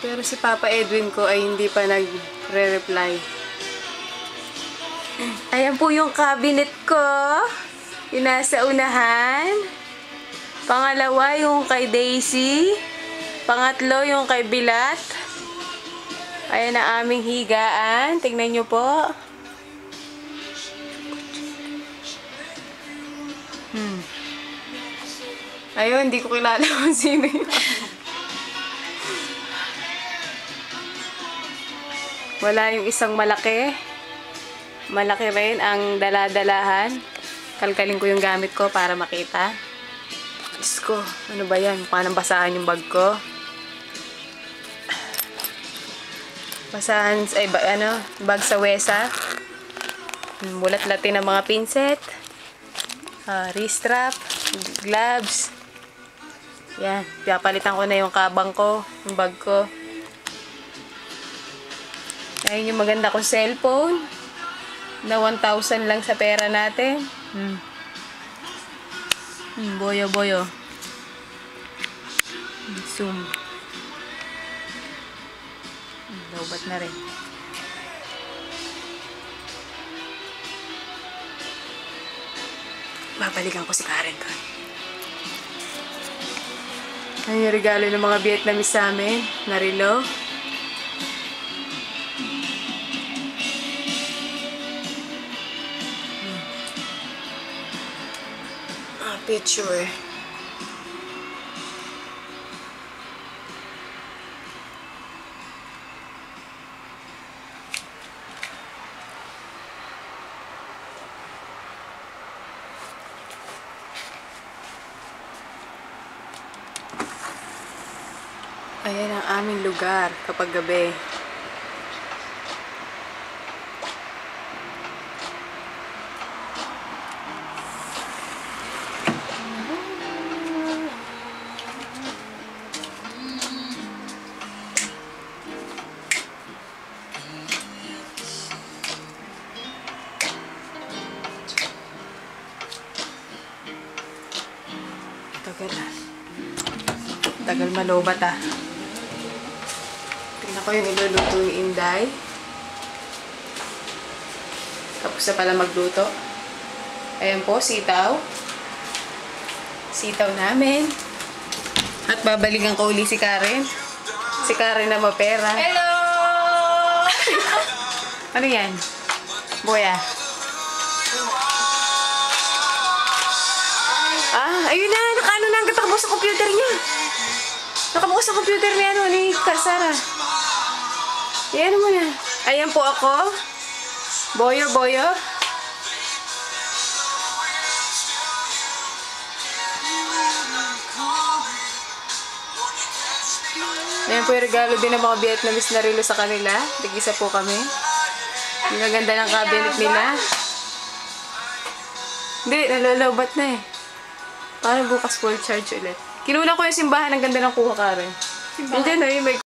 Pero si Papa Edwin ko ay hindi pa nagre-reply. Ayan po yung cabinet ko. Yung nasa unahan. Pangalawa yung kay Daisy. Pangatlo yung kay Bilat. Ayan ang aming higaan. Tingnan nyo po. Ayun, hindi ko kilala kung sino yun. Wala yung isang malaki. Malaki rin ang daladalahan. Kalkalin ko yung gamit ko para makita. Diyos ko, ano ba yan? Paano basahan yung bag ko? Basahan, ay bag sa wesa. Bulat-latin ng mga pinset. Wrist strap. Gloves. Yan, pinapalitan ko na yung kabang ko, yung bag ko. Ayun yung maganda kong cellphone. Na 1,000 lang sa pera natin. Boyo. Zoom. Lobat na rin. Babalikan ko si Karen ko. Ano yung regalo ng mga Vietnamese sa amin? Narilo. Picture. Ayan ang aming lugar kapag gabi. Tagal malobat ah. Tingnan ko yung iluluto ni Inday. Tapos na pala magluto. Ayan po, sitaw. Sitaw namin. At babalikan ko uli si Karen. Si Karen na mapera. Hello! Ano yan? Boya. Ayun na. Nakaano na. Nakatakbo sa computer niya. Nakabukas sa computer ni ni Sara. Ayan mo na. Ayan po ako. Boyo. Ayan po yung regalo din ng mga Vietnamese na relo sa kanila. Tig-isa po kami. Ang gaganda ng cabinet nila. Hindi, nalalabat na eh. Parang bukas full charge ulit. Kinunan ko yung simbahan. Ang ganda ng kuha ka rin. Nandiyan na yung may